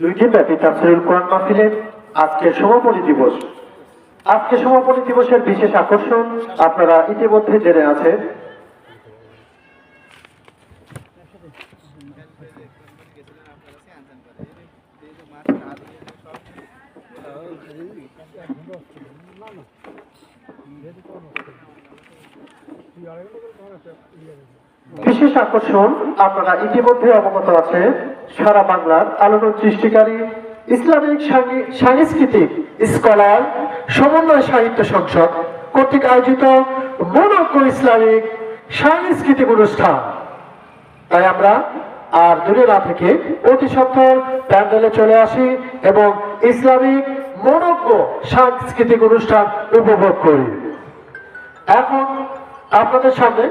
2 দিন ব্যাপী তাফসীরুল কোরআন মাহফিলের আজকের সমাপনী দিবস। আজকে সমাপনী দিবসের বিশেষ আকর্ষণ আপনারা ইতিমধ্যে জেনে আছেন। বিশেষ আকর্ষণ আপনারা ইতিমধ্যে অবগত আছে, সারা বাংলার আলোড়ন সৃষ্টিকারী ইসলামিক সাংস্কৃতিক স্কলার সমন্বয় সাহিত্য সংসদ কর্তৃক আয়োজিত মনোজ্ঞ ইসলামিক সাংস্কৃতিক অনুষ্ঠান। তাই আমরা আর দূরে না থেকে অতি সত্বর প্যান্ডেলে চলে আসি এবং ইসলামিক মনোজ্ঞ সাংস্কৃতিক অনুষ্ঠান উপভোগ করি। এখন আপনাদের সামনে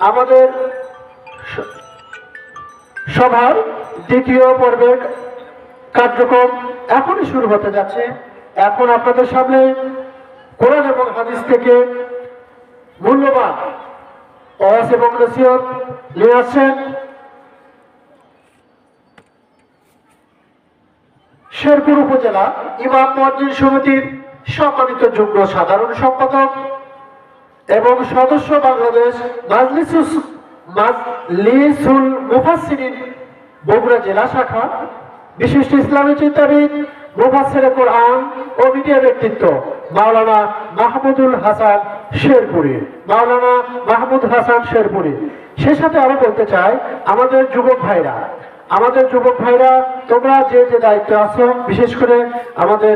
আমাদের সভার দ্বিতীয় পর্বের কার্যক্রম এখনই শুরু হতে যাচ্ছে। এখন আপনাদের সামনে কোরআন এবং হাদিস থেকে মূল্যবান ওয়াজ এবং নসিহত নিয়ে আসছেন শেরপুর উপজেলা ইমাম মুয়াজ্জিন সমিতির সম্মানিত যুগ্ম সাধারণ সম্পাদক এবং সদস্য বাংলাদেশ মাজলিসুল মুফাসসিরিন বগুড়া জেলা শাখা, বিশিষ্ট ইসলামী চিন্তাবিদ, মুফাসসিরে কোরআন ও মিডিয়া ব্যক্তিত্ব মাওলানা মাহমুদুল হাসান শেরপুরি। সে সাথে আরো বলতে চাই, আমাদের যুবক ভাইরা তোমরা যে যে দায়িত্ব আছো, বিশেষ করে আমাদের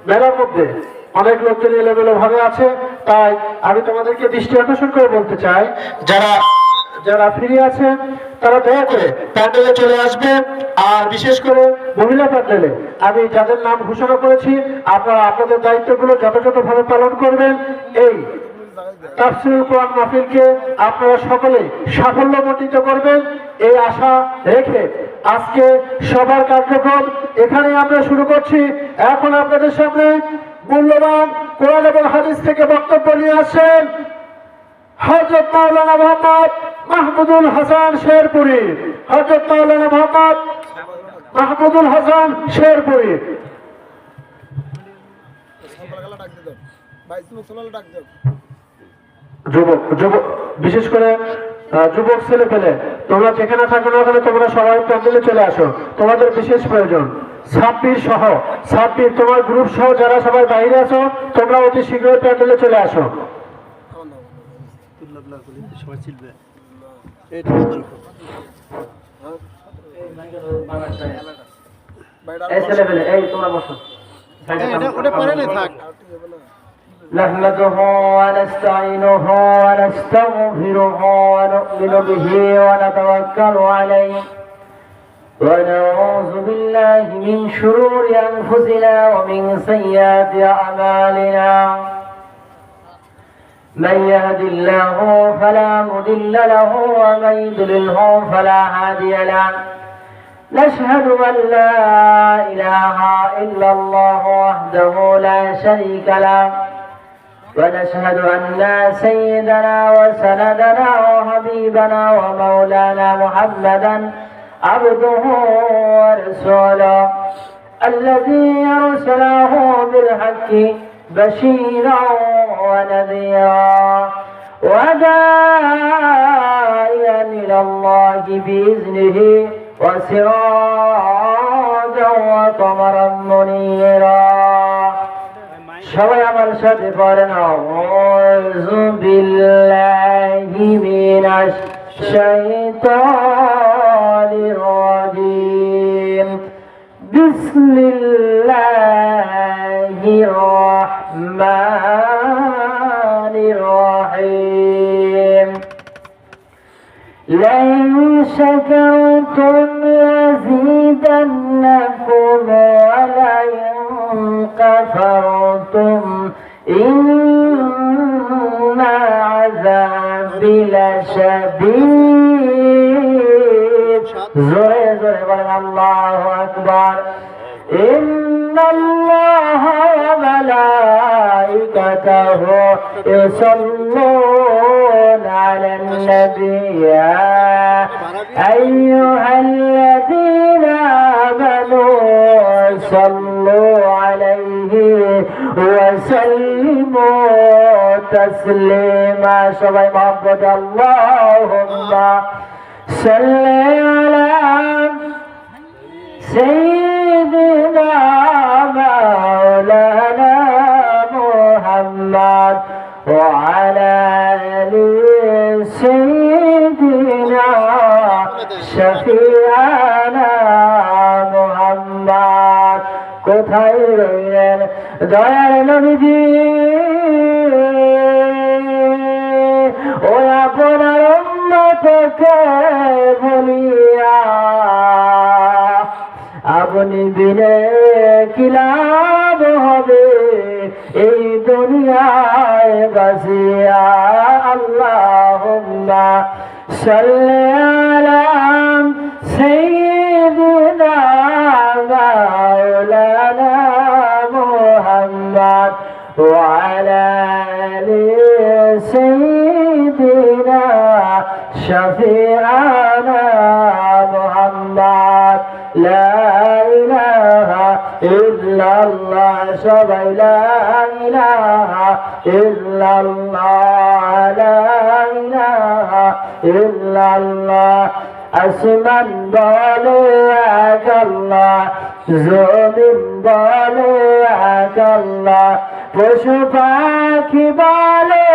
মেলার মধ্যে অনেক লোকজন এলোমেলো ভাবে আছে, তাই আমি তোমাদেরকে দৃষ্টি আকর্ষণ করে বলতে চাই, যারা ফিরে আছে তারা দয়া করে প্যান্ডেলে চলে আসবে। আর বিশেষ করে মহিলা প্যান্ডেলে আমি যাদের নাম ঘোষণা করেছি, আপনারা আপনাদের দায়িত্বগুলো যথাযথভাবে পালন করবেন। এই তাফসীরুল কোরআন মাহফিলকে আপনারা সকলে সাফল্যমণ্ডিত করবেন এই আশা রেখে আজকে সবার কার্যক্রম এখানে আমরা শুরু করছি। এখন আপনাদের সামনে মূল্যবান কোরআন এবং হাদিস থেকে বক্তব্য নিয়ে আসেন হযরত মাওলানা মোহাম্মদ মাহমুদুল হাসান শেরপুরি। বিশেষ করে যুবক ছেলে পেলে তোমরা যেখানে থাকো না ওখানে তোমরা সবাই প্যান্ডেলে চলে আসো, তোমাদের বিশেষ প্রয়োজন। সাব্বির তোমার গ্রুপ সহ যারা সবাই বাইরে আছো, তোমরা অতি শীঘ্রই প্যান্ডেলে চলে আসো। نحمده ونستعينه ونستغفره ونؤمن به ونتوكل عليه ونعوذ بالله من شرور أنفسنا ومن سيئات أعمالنا. من يهد الله فلا مضل له ومن يضلله فلا هادي له. نشهد أن لا إله إلا الله وحده لا شريك له ونشهد أن سيدنا وسندنا وحبيبنا ومولانا محمدا عبده ورسوله الذي أرسله بالحق بشيرا ونذيرا وداعيا إلى الله بإذنه وسراجا وقمرا منيرا. সবাই আমার সাথে পড়েন আউযু বিল্লাহি মিনাশ শাইতানির রাজিম. বিসমিল্লাহির রহমানির রহিম. لئن شكرتم لأزيدنكم ولئن كفرتم إن عذابي لشديد. زوري بلغ الله أكبر. إن الله وملائكته يصلون على النبي يا أيها الذين آمنوا صلوا عليه وسلموا تسليما সবাই محبت اللهم صل على سيدنا مولانا محمد وعلى آل سيدنا شفيعنا محمد কোথায় রইলেন দয়ার নবীজি ও আপনার উম্মতকে বলিয়া আপনি বিনে কি লাভ হবে এই দুনিয়ায় বাসিয়া আল্লাহুম্মা সাল্লি আলা সাইয়্যিদিনা মাওলানা মুহাম্মদ ওয়া আলা আলি সাইয়্যিদিনা শাফিআনা মুহাম্মদ লা ইলাহা ইল্লাল্লাহ সবাই লা ইলাহা ইল্লাল্লাহ লা ইলাহা ইল্লাল্লাহ আসমান বলে এক আল্লাহ জমিন বলে এক আল্লাহ পশু পাখি বলে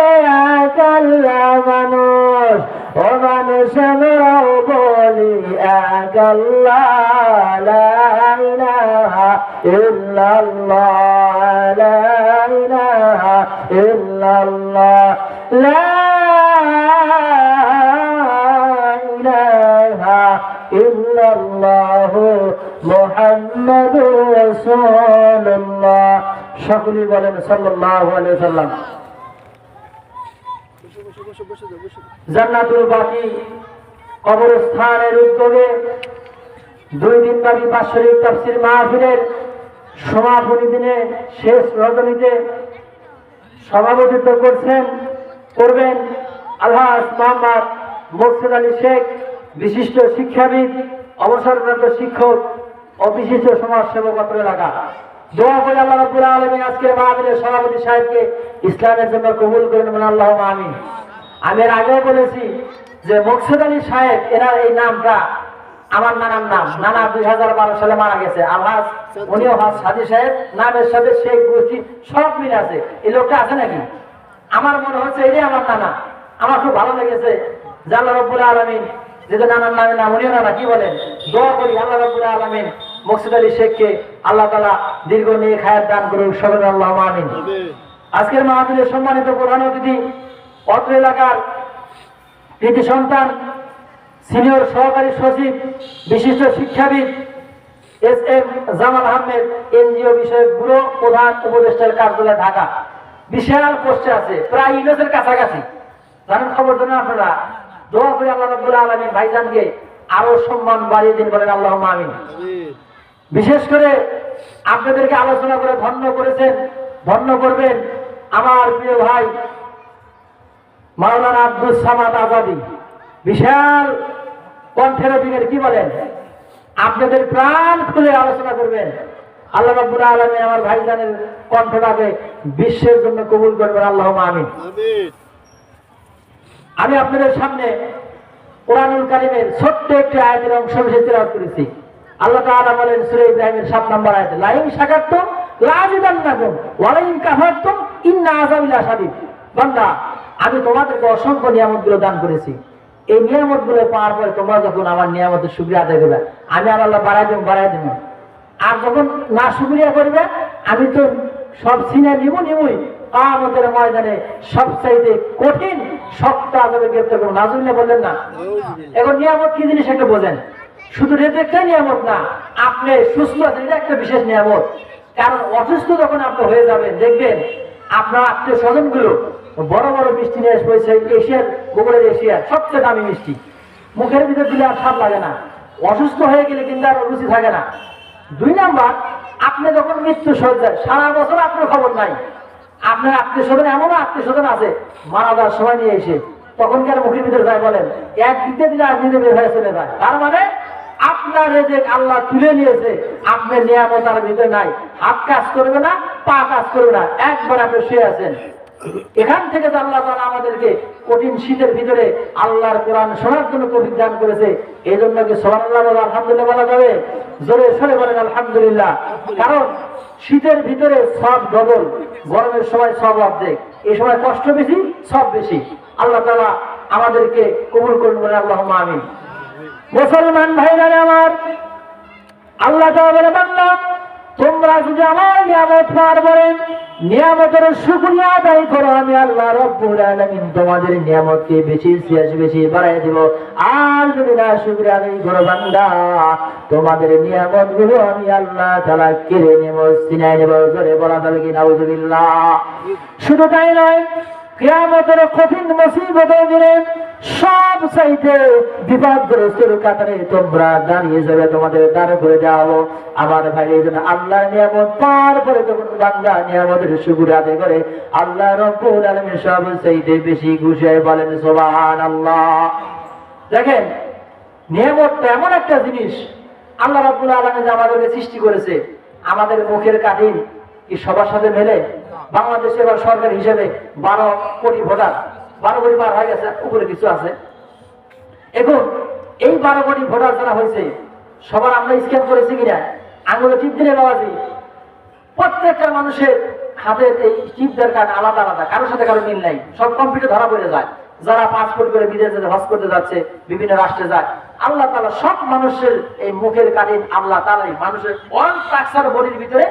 এক আল্লাহ মানুষ ও মানুষ আমরাও বলি এক আল্লাহ লা ইলাহা ইল্লাল্লাহ লা ইলাহা ইল্লাল্লাহ লা ইলাহা ইল্লাল্লাহ মুহাম্মাদুর রাসূলুল্লাহ সকলেই বলেন সাল্লাল্লাহু আলাইহি ওয়াসাল্লাম জান্নাতুল বাকি কবরস্থানের উদ্যোগে 2 দিনব্যাপী বাৎসরিক তাফসীর মাহফিলের সমাপনী দিনে শেষ রজনীতে সভাপতিত্ব করবেন আলহাজ মোহাম্মদ মোর্শেদ আলী শেখ, বিশিষ্ট শিক্ষাবিদ, অবসরপ্রাপ্ত শিক্ষক ও বিশিষ্ট সমাজসেবক অত্র এলাকা। দোয়া করে আল্লাহ রাব্বুল আলামিন আজকের মাহফিলের সভাপতি সাহেবকে ইসলামের জন্য কবুল করেন বলেন আল্লাহুম্মা আমিন। আমি এর আগেও বলেছি যে মোর্শেদ আলী সাহেব এনার এই নামটা আমার নানার নাম। নানা 2012 সালে মারা গেছে। আলহাজ উনিও হাজ সাদি সাহেব নামের সাথে শেখ গোষ্ঠী সব মিল আছে। এই লোকটা আছে নাকি? আমার মনে হচ্ছে এটাই আমার নানা। আমার খুব ভালো লেগেছে যে আল্লাহ রাব্বুল আলামিন যেটা নানার নামে নাম উনিও নানা কি বলেন। দোয়া করি আল্লাহ রাব্বুল আলামিন মোর্শেদ আলী শেখকে আল্লাহ তাআলা দীর্ঘ নেক হায়াত দান করুন। সকলে আল্লাহুম্মা আমিন। আজকের মাহফিলের সম্মানিত প্রধান অতিথি অত্র এলাকার কৃতি সন্তান, সিনিয়র সহকারী সচিব, বিশিষ্ট শিক্ষাবিদ এস.এম. জামাল আহমেদ, এনজিও বিষয়ক ব্যুরো প্রধান উপদেষ্টার কার্যালয় ঢাকা। বিশাল পোস্টে আছে, প্রায় ইউএসের কাছাকাছি। জানেন খবর জানেন আপনারা। দোয়া করি আল্লাহ রাব্বুল আলামিন ভাইজানকে আরো সম্মান বাড়িয়ে দিন বলেন আল্লাহুম্মা আমিন। বিশেষ করে আপনাদেরকে আলোচনা করে ধন্য করেছেন, ধন্য করবেন আমার প্রিয় ভাই মাওলানা আব্দুস সামাদ আজাদী। বিশাল কণ্ঠের দিকের কি বলেন, আপনাদের প্রাণ খুলে আলোচনা করবেন। আল্লাহ রাব্বুল আলামিন আমার ভাইজানের কণ্ঠটাকে বিশ্বের জন্য কবুল করবেন আল্লাহুম্মা আমিন। আমি আপনাদের সামনে কোরআনুল কারীমের ছোট্ট একটি আয়াতের অংশ বিশেষ তেলাওয়াত করেছি। আল্লাহ তাআলা বলেন সূরা ইব্রাহিমের 7 নম্বর আয়াতে, লা ইন শাকারতুম লা আযিদান্নাকুম ওয়া লা ইন কাফারতুম ইন্না আযাবি লাশাদীদ। বান্দা, আমি তোমাদেরকে অসংখ্য নিয়ামতগুলো দান করেছি। এই নিয়ামতগুলো পাওয়ার পরে তোমরা যখন আমার নিয়ামতের শুকরিয়া আদায় করবে, আমি আর আল্লাহ বাড়াই দেব। আর যখন না শুকরিয়া করবে, আমি তো সব ছিনে নিবই। কিয়ামতের ময়দানে সবচাইতে কঠিন শক্ত আযাবে গ্রেফতার করব। নাজুবিল্লাহ বললেন না? এখন নিয়ামত কি জিনিস একটা বোঝেন। শুধু রেজেকটা নিয়ামত না, আপনি সুস্থ আছেন এটা একটা বিশেষ নিয়ামত। কারণ অসুস্থ যখন আপনি হয়ে যাবেন, দেখবেন আপনার আত্মীয় স্বজনগুলো বড় বড় মিষ্টি নিয়ে এসেছে, এশিয়ার গোবরের এশিয়ার সবচেয়ে দামি মিষ্টি, মুখের ভিতরে দিলে আর স্বাদ লাগে না। অসুস্থ হয়ে গেলে কিন্তু আর রুচি থাকে না। 2 নাম্বার, আপনি যখন মৃত্যু সজ্জায়, সারা বছর আপনার খবর নাই। আপনার আত্মীয় স্বজন, এমনও আত্মীয় স্বজন আছে মারা যাওয়ার সময় নিয়ে এসে তখন কি আর মুখের ভিতরে যায় বলেন, এক দিতে দিলে আর দিতে বের হয়ে চলে যায়। তার মানে আপনার রেজেক আল্লাহ তুলে নিয়েছে, আপনার নিয়ামত আর ভিতরে নাই, হাত কাজ করবে না, পা কাজ করবে না, একবার আপনি শুয়ে আছেন। এখান থেকে তো আল্লাহ তাআলা আমাদেরকে কঠিন শীতের ভিতরে আল্লাহর কোরআন শোনার জন্য তৌফিক দান করেছে। এই জন্য কি সুবহানাল্লাহ বলা, আলহামদুলিল্লাহ বলা যাবে? জোরে সরে বলেন আলহামদুলিল্লাহ। কারণ শীতের ভিতরে সব ডবল, গরমের সময় সব অর্ধেক, এই সময় কষ্ট বেশি, সব বেশি। আল্লাহ তাআলা আমাদেরকে কবুল করুন বলে আল্লাহুম্মা আমিন। মুসলমান ভাইরা আমার, আল্লাহ তাআলা বলে, বান্দা তোমরা যদি আমার নিয়ামত পার করেন, নিয়ামতের শুকরিয়া আদায় করো, আমি আল্লাহ রব্বুল আলামিন তোমাদের নিয়ামতকে বেশি বেশি বাড়াই দেব। আর যদি না শুকরিয়া আদায় করো বান্দা, তোমাদের নিয়ামত গুলো আমি আল্লাহ তাআলা কেড়ে নেব, ছিনাই নেব। জোরে বলা যাবে কি নাউজুবিল্লাহ? শুধু তাই নয়, কিয়ামতের কঠিন মুসিবতের দিনে সব চাইতে বিপদগ্রস্তের কাতারে তোমরা দাঁড়িয়ে যাবে, তোমাদের দাঁড় করে দেওয়া। আমার ভাই, এই জন্য আল্লাহর নিয়ামত পার করে যখন বান্দা নিয়ামতের শুকরিয়া আদায় করে, আল্লাহ রব্বুল আলামিন সব চাইতে বেশি খুশি হয়। বলেন সুবহানাল্লাহ। দেখেন, নিয়ামতটা এমন একটা জিনিস, আল্লাহ রাব্বুল আলামিন আমাদেরকে সৃষ্টি করেছে। আমাদের মুখের কাঠিন কি সবার সাথে মেলে? বাংলাদেশে এবার সরকার হিসেবে 12 কোটি ভোটার, 12 কোটি পার হয়ে গেছে, উপরে কিছু আছে। এখন এই 12 কোটি ভোটার যারা হয়েছে, সবার আমরা স্ক্যান করেছি কিনা? আঙুলে টিপ দিলে বাবাজি, প্রত্যেকটা মানুষের হাতের এই টিপদের কার্ড আলাদা আলাদা, কারোর সাথে কারো মিল নাই, সব কম্পিউটার ধরা পড়ে যায়। যারা পাসপোর্ট করে বিদেশে হজ করতে যাচ্ছে, বিভিন্ন রাষ্ট্রে যায়, আল্লাহ তাআলা সব মানুষের এই মুখের কাঠিন আল্লাহ তাআলা মানুষের অল স্ট্রাকচার বডির ভিতরে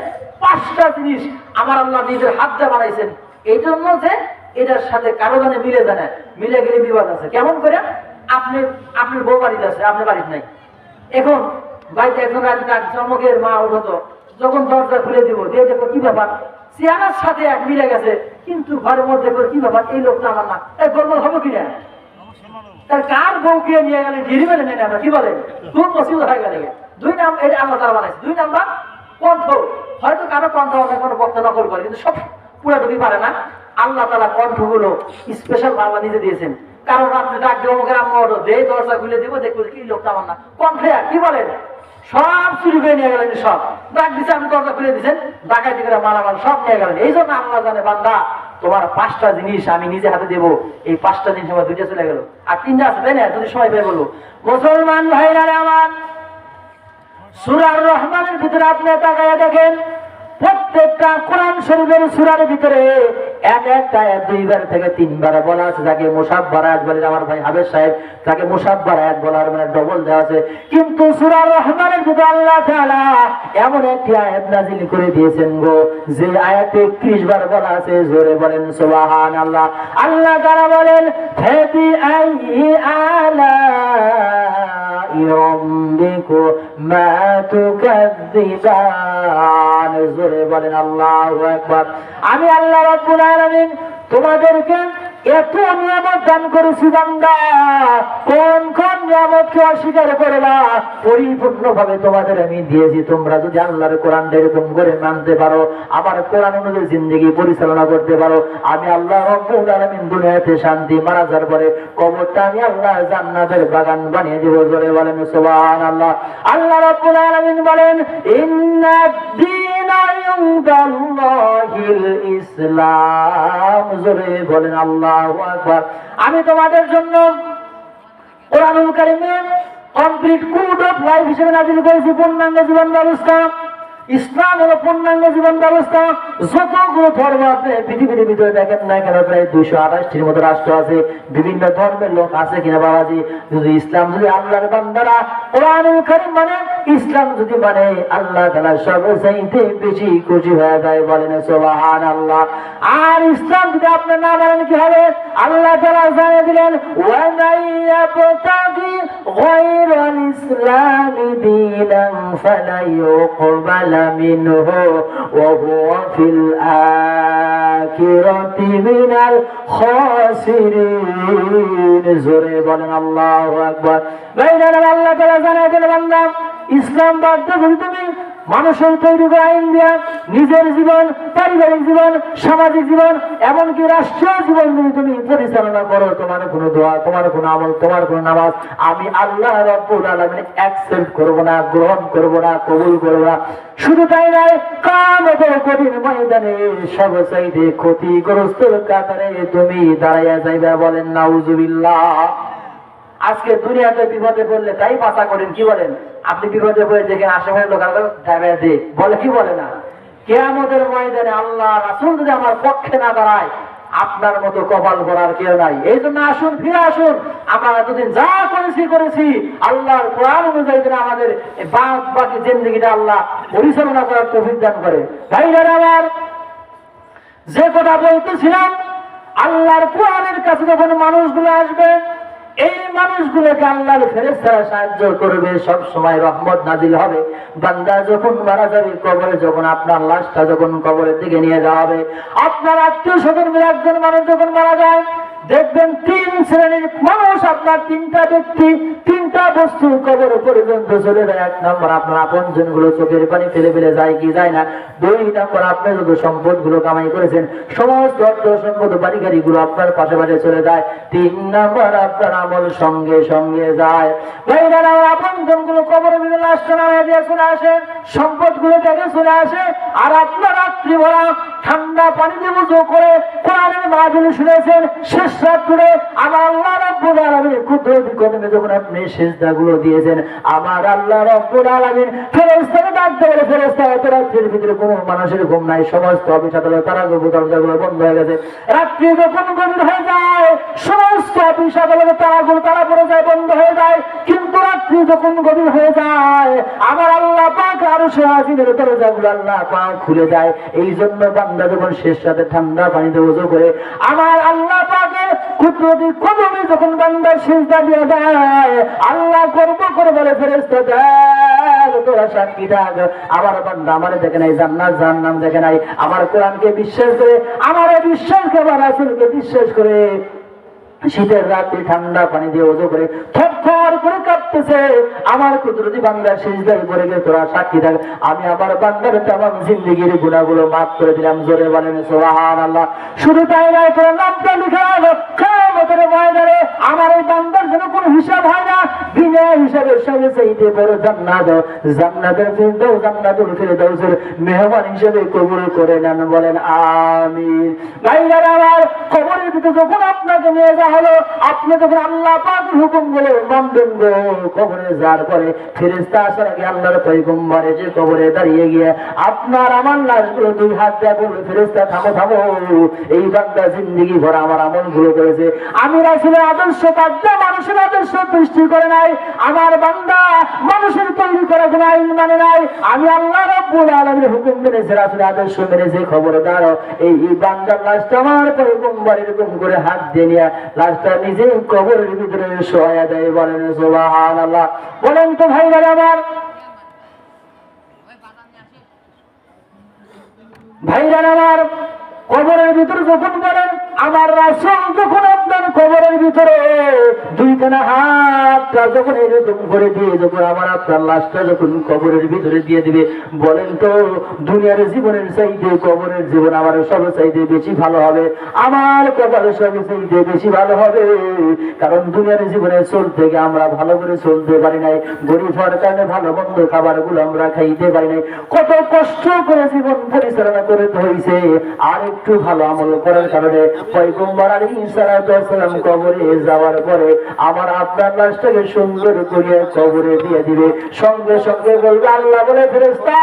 5টা জিনিস আমার আল্লাহ নিজের হাত দিয়ে বানাইছেন। এই জন্য যে এটার সাথে কারো জানে মিলে যায় না, মিলে গেলে বিবাদ আছে। কেমন করে? আপনার বউ বাড়িতে আছে, আপনার বাড়িতে নাই। এখন বাড়িতে একজন চমকের মা উঠতো, যখন দরজা খুলে দিব, দিয়ে দেখো কি ব্যাপার, চেহারার সাথে এক মিলে গেছে, কিন্তু ঘরের মধ্যে কি ব্যাপার, এই লোকটা আমার না, এই গল্প হবে কিনা? তার কার বউকে নিয়ে গেলে ঘিরি মেলে নেই আমরা, কি বলে খুব মুসিবত হয়ে গেলে। 2 নাম এটা আল্লাহ তাআলা বানাইছে। 2 নাম্বার কণ্ঠ, হয়তো কারো কণ্ঠ অন্য কোনো বক্তা নকল করে, কিন্তু সব পুরো ঢুকি পারে না। আল্লাহ তাআলা কণ্ঠগুলো স্পেশাল আল্লাহ নিজে দিয়েছেন। কারণ আপনি ডাক দিয়ে অমুকের আম্মা ওঠো, যে দরজা খুলে দিব, দেখবো কি লোকটা আমার না, কণ্ঠে কি বলেন, সব চুরি করে নিয়ে গেলেন। সব ডাক দিচ্ছে, আপনি দরজা খুলে দিচ্ছেন, ডাকাতি করে মালামাল সব নিয়ে গেলেন। এই জন্য আল্লাহ জানে, বান্দা তোমার 5টা জিনিস আমি নিজে হাতে দেবো। এই 5টা জিনিস আমার 2টা চলে গেল, আর 3টা আছে, তাই না? যদি সময় পেয়ে বলবো। মুসলমান ভাইরা আমার, সূরা রহমানের ভিতরে আপনি তাকায় দেখেন, প্রত্যেকটা কোরআন শরীফের সূরার ভিতরে এক একটা 2বার থেকে 3বার বলা আছে, যাকে মুসাব্বার আয়াত বলে। আমার ভাই হাবেজ সাহেব, তাকে মুসাব্বার আয়াত বলার মানে ডবল দেওয়া আছে। কিন্তু সূরা রহমানের ভিতরে আল্লাহ তাআলা এমন একটি আয়াত নাযিল করে দিয়েছেন গো, যে আয়াতে 31 বার বলা আছে। জোরে বলেন সুবহানাল্লাহ। আল্লাহ তাআলা বলেন, ফাবি আইয়ি আলা রাব্বিকুমা তুকাযযিবান। জোরে বলেন আল্লাহু আকবার। আমি আল্লাহ রাব্বুল আলামিন তোমাদেরকে এত নিয়ামত দান করেছি বান্দা, কোন কোন নিয়ামতকে অস্বীকার করবা? পরিপূর্ণভাবে তোমাদের আমি দিয়েছি। তোমরা যদি আল্লাহর কোরআনটা এরকম করে মানতে পারো, আমার কোরআন অনুযায়ী জিন্দেগি পরিচালনা করতে পারো, আমি আল্লাহ রাব্বুল আলামিন দুনিয়াতে শান্তি, মারা যাওয়ার পরে কবরটা আমি আল্লাহ জান্নাতের বাগান বানিয়ে দেব। জোরে বলেন সুবহানাল্লাহ। আল্লাহ রাব্বুল আলামিন বলেন, ইন্নাদ দীনা ইনদাল্লাহিল ইসলাম। জোরে বলেন আল্লাহু আকবার। আমি তোমাদের জন্য কোরআনুল কারীমে কমপ্লিট কোড অফ লাইফ হিসেবে নাযিল করেছি পূর্ণাঙ্গ জীবন ব্যবস্থা। ইসলাম হলো পূর্ণাঙ্গ জীবন ব্যবস্থা। যতগুলো ধর্ম আপনি পৃথিবীর ভিতরে দেখেন না কেন, প্রায় 228টির মতো রাষ্ট্র আছে, বিভিন্ন ধর্মের লোক আছে কিনা বাবাজি? যদি ইসলাম, যদি আল্লাহর বান্দারা কোরআনুল কারীম মানে, ইসলাম যদি মানে, আল্লাহ তাআলা সবচাইতে বেশি খুশি হয়ে যায়। বলেন সুবহানাল্লাহ। আর ইসলাম যদি আপনি না মানেন কি হবে? আল্লাহ তাআলা জানিয়ে দিলেন, ওয়া মাইয়াবতাগি গায়রাল ইসলামি দীনান ফালা ইউকবাল মিনহু ওয়া হুয়া ফিল আখিরাতি মিনাল খাসিরিন। জোরে বলেন আল্লাহু আকবার। ভাইরা, আল্লাহ তাআলা জানিয়ে দিলেন, বান্দা ইসলাম বাদ দিয়ে তুমি মানুষের তৈরি করা আইন দিয়া নিজের জীবন, পারিবারিক জীবন, সামাজিক জীবন, এমনকি রাষ্ট্রীয় জীবন যদি তুমি পরিচালনা করো, তোমার কোনো দোয়া, তোমার কোনো আমল, তোমার কোনো নামাজ আমি আল্লাহ রাব্বুল আলামিন অ্যাকসেপ্ট করব না, গ্রহণ করব না, কবুল করব না। শুধু তাই নয়, কিয়ামতের কঠিন ময়দানে সবচাইতে ক্ষতিগ্রস্তের কাতারে তুমি দাঁড়াইয়া যাইবা। বলেন নাউজুবিল্লাহ। আজকে দুনিয়াতে বিপদে পড়লে তাই বাঁচা করেন, কি বলেন? আপনি বিপদে পড়ে দেখেন আশেপাশের লোক বলে, কি বলে না? কিয়ামতের ময়দানে আল্লাহ রাসূল যদি আমার পক্ষে না দাঁড়ায়, আপনার মতো কপাল করার কেউ নাই। এই জন্য আসুন, ফিরে আসুন। আমরা এতদিন যা করেছি আল্লাহর কোরআন অনুযায়ী যেন আমাদের বাকি জিন্দেগিটা আল্লাহ পরিচালনা করার তৌফিক দান করে। ভাইরা আমার, যে কথা বলতেছিলাম, আল্লাহর কোরআনের কাছে যখন মানুষগুলো আসবে, এই মানুষগুলোকে আল্লাহর ফেরেশতারা সাহায্য করবে, সব সময় রহমত নাজিল হবে। বান্দা যখন মারা যাবে কবরে, যখন আপনার লাশটা যখন কবরের দিকে নিয়ে যাওয়া হবে, আপনার আত্মীয় স্বজন একজন মানুষ যখন মারা যায়, দেখবেন তিন শ্রেণীর মানুষ, আপনার তিনটা ব্যক্তি, তিনটা বস্তু কবর পর্যন্ত চলে যায়। এক নম্বর, আপনার আপনজন গুলো চোখের পানি ফেলে ফেলে যায় কি যায় না। দুই নম্বর, আপনি যত সম্পদ গুলো কামাই করেছেন সমস্ত অর্থ সম্পদ বাড়ি গাড়ি গুলো আপনার পাশে পাশে চলে যায়। তিন নম্বর, আপনার আমল সঙ্গে সঙ্গে যায়। ভাইরা, আপনজন গুলো কবরের ভিতরে লাশটা নামিয়ে দিয়ে চলে আসে, সম্পদ গুলো থেকে চলে আসে, আর আপনার রাত্রি ভরা ঠান্ডা পানি দিয়ে উযু করে কোরআনের মাহফিল শুনেছেন। শেষ রাত করে আমার আল্লাহ রাব্বুল আলামিন কুদরতি কদমে যখন আপনি সিজদাগুলো দিয়েছেন, আমার আল্লাহ রাব্বুল আলামিন ফেরেশতাকে ডাক দেয়, ফেরেশতা এত রাত্রির ভিতরে কোনো মানুষের ঘুম নাই, সমস্ত অফিস আদালত তারাগুলো দরজাগুলো বন্ধ হয়ে গেছে। রাত্রি যখন গভীর হয়ে যায়, সমস্ত অফিস আদালত তারাগুলো তারা পড়ে যায়, বন্ধ হয়ে যায়। কিন্তু রাত্রি যখন গভীর হয়ে যায়, আমার আল্লাহ পাক আরশে আজিমের দরজাগুলো আল্লাহ পাক খুলে যায়। এই জন্য বান্দা যখন শেষ রাতে ঠান্ডা পানিতে ওযু করে আমার আল্লাহ পাকের কুদরতি কদমে যখন বান্দা সিজদা দিয়ে দেয়, আল্লাহ গর্ব করে বলে, ফেরেশতা দেখ, তোরা সাক্ষী থাক, আমার বান্দা আমারে দেখে নাই, জান্নাত জাহান্নাম দেখে নাই, আমার কোরআনকে বিশ্বাস করে, আমার বিশ্বাস করে, আমার রাসূলকে বিশ্বাস করে শীতের রাতে ঠান্ডা পানি দিয়ে ওযু করে থরথর করে কাঁপতেছে, আমার কুদরতি বান্দার সিজদায় পড়ে গেছে, তোরা সাক্ষী থাক, আমি আমার বান্দার তামাম জিন্দেগির গুনাহগুলো মাফ করে দিলাম। জোরে বলেন সুবহানাল্লাহ। শুধু তাই নয়, তোর নামটা লিখে রাখো, কিয়ামতের ময়দানে আমার এই বান্দার জন্য কোনো হিসাব হয় না, বিনা হিসাবের সঙ্গে চাইতে বড় জান্নাত, জান্নাতের ফেরদাউস, জান্নাতুল ফেরদাউসের মেহমান হিসেবে কবুল করে নেন। বলেন আমিন। ভাইরা আমার, কবরের ভিতরে যখন আপনাকে নিয়ে যাওয়া হলো, আপনি যখন আল্লাহ পাকের হুকুম গুলো মানবেন গো, কবরে যাওয়ার পরে ফেরেশতা আসার আগে আল্লাহর পয়গম্বর এসে কবরে দাঁড়িয়ে গিয়ে আপনার আমার লাশগুলো দুই হাত দিয়ে বলবে, ফেরেশতা থামো থামো, এই বান্দা জিন্দেগি ভরা আমার আমল গুলো করেছে, আমি রাসূলের আদর্শ বাদ দিয়ে মানুষের আদর্শ সৃষ্টি করে নাই, আমার বান্দা মানুষের তৈরি করা কোনো আইন মানে নাই, আমি আল্লাহ রাব্বুল আলামিনের হুকুম মেনেছে, রাসূলের আদর্শ মেনেছে। খবরদার, এই বান্দার লাশটা আমার পয়গম্বর এরকম করে হাত দিয়ে নিয়ে লাশটা নিজে কবরের ভিতরে শোয়া দেয়। বলেন সুবহানাল্লাহ। বলেন তো ভাইরা আমার, ভাইরা আমার, কবরের ভিতরে যখন বলেন আমার রাসূল যখন আপনার কবরের ভিতরে দুইখানা হাতটা যখন এরকম করে দিয়ে যখন আমার আপনার লাশটা যখন কবরের ভিতরে দিয়ে দিবে, বলেন তো দুনিয়ার জীবনের চাইতে কবরের জীবন আমার সব চাইতে বেশি ভালো হবে? আমার কবরের সব চাইতে বেশি ভালো হবে, কারণ দুনিয়ার জীবনে চলতে গিয়ে আমরা ভালো করে চলতে পারি নাই, গরিব হওয়ার কারণে ভালো মন্দ খাবার গুলো আমরা খাইতে পারি নাই, কত কষ্ট করে জীবন পরিচালনা করতে হয়েছে। আর একটু ভালো আমল করার কারণে পয়গম্বর আলাইহিস সালাতু ওয়াস সালাম কবরে যাওয়ার পরে আমার আপনার লাশটাকে সুন্দর করে কবরে দিয়ে দিবে, সঙ্গে সঙ্গে বলবে, আল্লাহ বলে, ফেরেশতা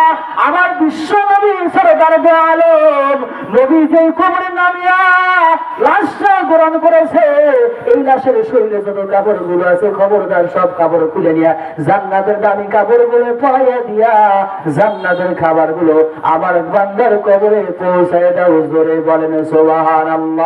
আমার বিশ্ব নবী সরদার দু আলম নবী যেই কবরে নামিয়া লাশটা গ্রহণ করেছে, এই লাশের শরীরে যত কাপড় গুলো আছে খবরদার সব কাপড় খুলে নিয়ে জান্নাতের দামি কাপড় গুলো পরাইয়া দিয়া জান্নাতের খাবার গুলো আমার বান্দার কবরে পৌঁছায় দাও। জোরে বলেন সুবহানাল্লাহ।